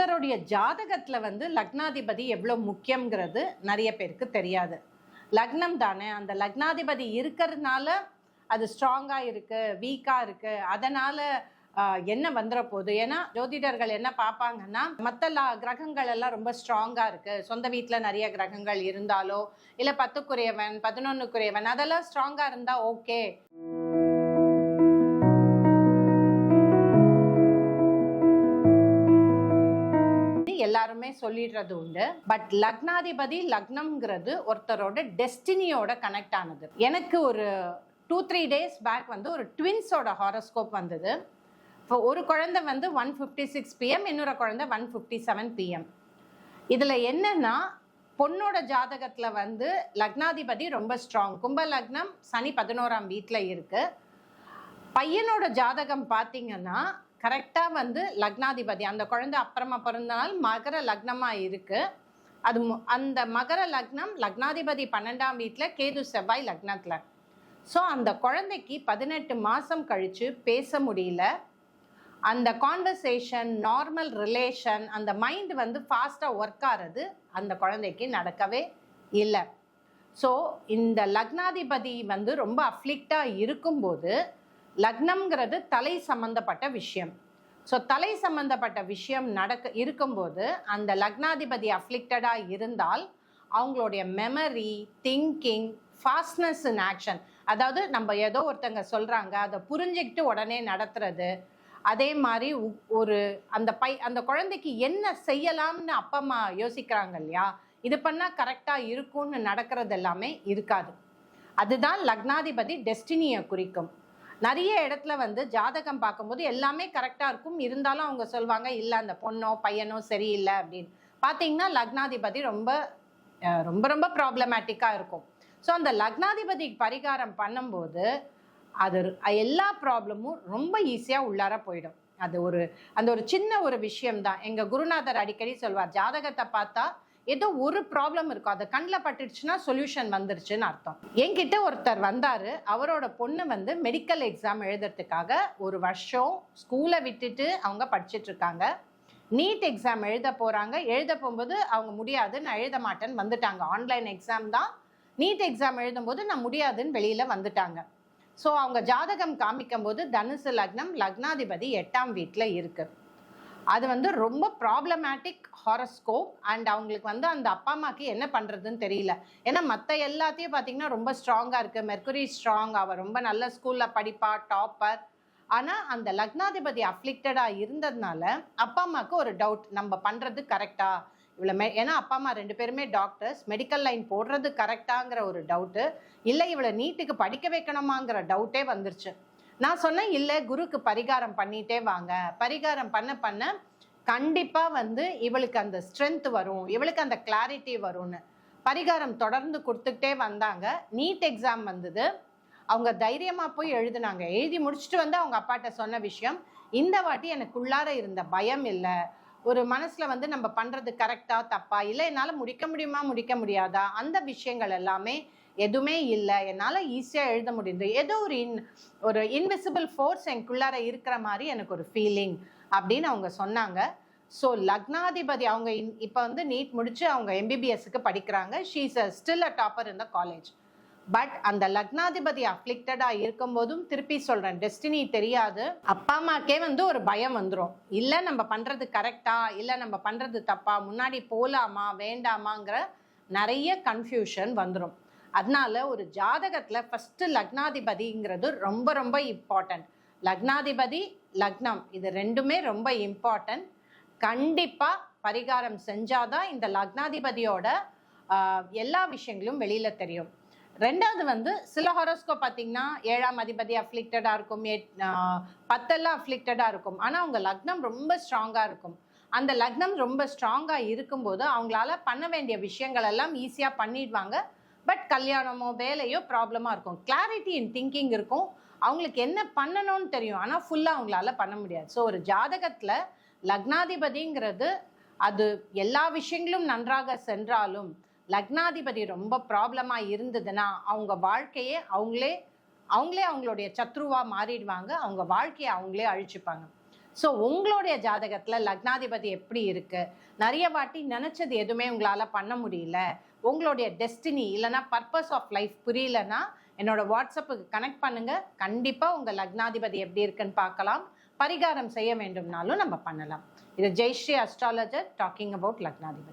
ஒருத்தருடைய ஜாதகத்துல லக்னாதிபதி எவ்வளவு முக்கியங்கிறது நிறைய பேருக்கு தெரியாது. லக்னம் தானே, அந்த லக்னாதிபதி இருக்கிறதுனால அது ஸ்ட்ராங்கா இருக்கு, வீக்கா இருக்கு, அதனால என்ன வந்துட போகுது. ஏன்னா ஜோதிடர்கள் என்ன பார்ப்பாங்கன்னா, மற்ற கிரகங்கள் எல்லாம் ரொம்ப ஸ்ட்ராங்கா இருக்கு, சொந்த வீட்டில் நிறைய கிரகங்கள் இருந்தாலோ இல்லை 10க்குரியவன் 11க்குரியவன் அதெல்லாம் ஸ்ட்ராங்கா இருந்தா ஓகே. எல்லாருமே சொல்லிடுறது உண்டு. பட் லக்னாதிபதி லக்னம்ங்கிறது ஒருத்தரோட டெஸ்டினியோட கனெக்ட் ஆனது. எனக்கு ஒரு 2-3 days பேக் ஒரு ட்வின்ஸோட ஹாரோஸ்கோப் வந்தது. ஒரு குழந்தை 1:56 PM, இன்னொரு குழந்தை 1:57 PM. இதுல என்னன்னா, பொண்ணோட ஜாதகத்துல லக்னாதிபதி ரொம்ப ஸ்ட்ராங், கும்ப லக்னம், சனி 11ஆம் வீட்டுல இருக்கு. பையனோட ஜாதகம் பார்த்தீங்கன்னா கரெக்டா லக்னாதிபதி, அந்த குழந்தை அப்புறமா பிறந்தனால் மகர லக்னமா இருக்கு. அது அந்த மகர லக்னம் லக்னாதிபதி 12ஆம் வீட்டுல, கேது செவ்வாய் லக்னத்துல. ஸோ அந்த குழந்தைக்கு 18 மாசம் கழிச்சு பேச முடியல. அந்த கான்வர்சேஷன், நார்மல் ரிலேஷன், அந்த மைண்ட் ஃபாஸ்ட்டாக ஒர்க் ஆகிறது அந்த குழந்தைக்கு நடக்கவே இல்லை. ஸோ இந்த லக்னாதிபதி ரொம்ப அஃப்ளிக்டாக இருக்கும்போது, லக்னம்ங்கிறது தலை சம்பந்தப்பட்ட விஷயம். ஸோ தலை சம்பந்தப்பட்ட விஷயம் இருக்கும்போது அந்த லக்னாதிபதி அஃப்ளிக்டடாக இருந்தால் அவங்களுடைய memory, thinking, fastness in action, அதாவது நம்ம ஏதோ ஒருத்தங்க சொல்கிறாங்க அதை புரிஞ்சுக்கிட்டு உடனே நடத்துறது, அதே மாதிரி அந்த குழந்தைக்கு என்ன செய்யலாம்னு அப்பா அம்மா யோசிக்கிறாங்க இல்லையா, இது பண்ணால் கரெக்டாக இருக்கும்னு நடக்கிறது எல்லாமே இருக்காது. அதுதான் லக்னாதிபதி டெஸ்டினியை குறிக்கும். நிறைய இடத்துல ஜாதகம் பார்க்கும்போது எல்லாமே கரெக்டாக இருக்கும், இருந்தாலும் அவங்க சொல்லுவாங்க இல்லை அந்த பொண்ணோ பையனோ சரியில்லை அப்படின்னு. பார்த்தீங்கன்னா லக்னாதிபதி ரொம்ப ரொம்ப ரொம்ப ப்ராப்ளமேட்டிக்காக இருக்கும். ஸோ அந்த லக்னாதிபதி பரிகாரம் பண்ணும்போது அது எல்லா ப்ராப்ளமும் ரொம்ப ஈஸியாக உள்ளார போயிடும். அந்த ஒரு சின்ன ஒரு விஷயம்தான். எங்கள் குருநாதர் அடிக்கடி சொல்வார், ஜாதகத்தை பார்த்தா ஏதோ ஒரு ப்ராப்ளம் இருக்கும், அதை கண்ணில் பட்டுடுச்சுன்னா சொல்யூஷன் வந்துருச்சுன்னு அர்த்தம். என்கிட்ட ஒருத்தர் வந்தார். அவரோட பொண்ணு மெடிக்கல் எக்ஸாம் எழுதுறதுக்காக ஒரு வருஷம் ஸ்கூலை விட்டுட்டு அவங்க படிச்சுட்டு இருக்காங்க. நீட் எக்ஸாம் எழுத போகிறாங்க. எழுத போகும்போது அவங்க முடியாது, நான் எழுத மாட்டேன்னு வந்துட்டாங்க. ஆன்லைன் எக்ஸாம் தான். நீட் எக்ஸாம் எழுதும்போது நான் முடியாதுன்னு வெளியில் வந்துட்டாங்க. ஸோ அவங்க ஜாதகம் காமிக்கும் போது தனுசு லக்னம், லக்னாதிபதி 8ஆம் வீட்டில் இருக்கு. அது ரொம்ப ப்ராப்ளமேட்டிக் ஹாரோஸ்கோப். அண்ட் அவங்களுக்கு அந்த அப்பா அம்மாவுக்கு என்ன பண்ணுறதுன்னு தெரியல. ஏன்னா மற்ற எல்லாத்தையும் பார்த்தீங்கன்னா ரொம்ப ஸ்ட்ராங்காக இருக்குது. மெர்க்குரி ஸ்ட்ராங், அவள் ரொம்ப நல்ல ஸ்கூலில் படிப்பா, டாப்பர். ஆனால் அந்த லக்னாதிபதி அஃப்ளிக்டடாக இருந்ததுனால அப்பா அம்மாவுக்கு ஒரு டவுட், நம்ம பண்ணுறது கரெக்டா இவ்வளோ ஏன்னா அப்பா அம்மா 2 பேருமே டாக்டர்ஸ், மெடிக்கல் லைன் போடுறது கரெக்டாங்கிற ஒரு டவுட்டு, இல்லை இவளை நீட்டுக்கு படிக்க வைக்கணுமாங்கிற டவுட்டே வந்துருச்சு. நான் சொன்னேன், இல்லை குருக்கு பரிகாரம் பண்ணிட்டே வாங்க, பரிகாரம் பண்ண கண்டிப்பாக இவளுக்கு அந்த ஸ்ட்ரென்த் வரும், இவளுக்கு அந்த கிளாரிட்டி வரும்னு பரிகாரம் தொடர்ந்து கொடுத்துக்கிட்டே வந்தாங்க. நீட் எக்ஸாம் வந்தது. அவங்க தைரியமாக போய் எழுதுனாங்க. எழுதி முடிச்சுட்டு அவங்க அப்பாட்ட சொன்ன விஷயம், இந்த வாட்டி எனக்குள்ளார இருந்த பயம் இல்லை, ஒரு மனசில் நம்ம பண்ணுறது கரெக்டாக தப்பா, இல்லை என்னால் முடிக்க முடியுமா முடிக்க முடியாதா, அந்த விஷயங்கள் எல்லாமே எதுவுமே இல்லை, என்னால் ஈஸியாக எழுத முடியுது, ஏதோ ஒரு இன்விசிபிள் ஃபோர்ஸ் எனக்குள்ளார இருக்கிற மாதிரி எனக்கு ஒரு ஃபீலிங் அப்படின்னு அவங்க சொன்னாங்க. ஸோ லக்னாதிபதி அவங்க இப்போ நீட் முடிச்சு அவங்க MBBSக்கு படிக்கிறாங்க. She is still a topper in the college. But அந்த லக்னாதிபதி அஃப்ளிக்டடாக இருக்கும்போதும் திருப்பி சொல்கிறேன், டெஸ்டினி தெரியாது. அப்பா அம்மாக்கே ஒரு பயம் வந்துடும், இல்லை நம்ம பண்ணுறது கரெக்டா, இல்லை நம்ம பண்ணுறது தப்பா, முன்னாடி போகலாமா வேண்டாமாங்கிற நிறைய கன்ஃபியூஷன் வந்துடும். அதனால ஒரு ஜாதகத்தில் ஃபஸ்ட்டு லக்னாதிபதிங்கிறது ரொம்ப ரொம்ப இம்பார்ட்டன்ட். லக்னாதிபதி லக்னம் இது ரெண்டுமே ரொம்ப இம்பார்ட்டன்ட். கண்டிப்பாக பரிகாரம் செஞ்சாதான் இந்த லக்னாதிபதியோட எல்லா விஷயங்களும் வெளியில் தெரியும். ரெண்டாவது சில ஹாரோஸ்கோப் பார்த்தீங்கன்னா 7ஆம் அதிபதி அஃப்ளிக்டடாக இருக்கும், 10 அஃப்ளிக்டடாக இருக்கும். ஆனால் அவங்க லக்னம் ரொம்ப ஸ்ட்ராங்காக இருக்கும். அந்த லக்னம் ரொம்ப ஸ்ட்ராங்காக இருக்கும்போது அவங்களால பண்ண வேண்டிய விஷயங்கள் எல்லாம் ஈஸியாக பண்ணிடுவாங்க. பட் கல்யாணமோ வேலையோ ப்ராப்ளமாக இருக்கும். கிளாரிட்டி இன் திங்கிங் இருக்கும், அவங்களுக்கு என்ன பண்ணணும்னு தெரியும், ஆனால் ஃபுல்லாக அவங்களால பண்ண முடியாது. ஸோ ஒரு ஜாதகத்தில் லக்னாதிபதிங்கிறது அது எல்லா விஷயங்களும் நன்றாக சென்றாலும் லக்னாதிபதி ரொம்ப ப்ராப்ளமாக இருந்ததுன்னா அவங்க வாழ்க்கையே அவங்களே அவங்களுடைய சத்ருவாக மாறிடுவாங்க, அவங்க வாழ்க்கையை அவங்களே அழிச்சுப்பாங்க. ஸோ உங்களுடைய ஜாதகத்தில் லக்னாதிபதி எப்படி இருக்கு, நிறைய வாட்டி நினைச்சது எதுவுமே உங்களால பண்ண முடியல, உங்களுடைய டெஸ்டினி இல்லைன்னா பர்பஸ் ஆஃப் லைஃப் புரியலன்னா என்னோட வாட்ஸ்அப்புக்கு கனெக்ட் பண்ணுங்க. கண்டிப்பா உங்க லக்னாதிபதி எப்படி இருக்குன்னு பார்க்கலாம். பரிகாரம் செய்ய வேண்டும்னாலும் நம்ம பண்ணலாம். இது ஜெயஸ்ரீ அஸ்ட்ராலஜர் டாக்கிங் அபவுட் லக்னாதிபதி.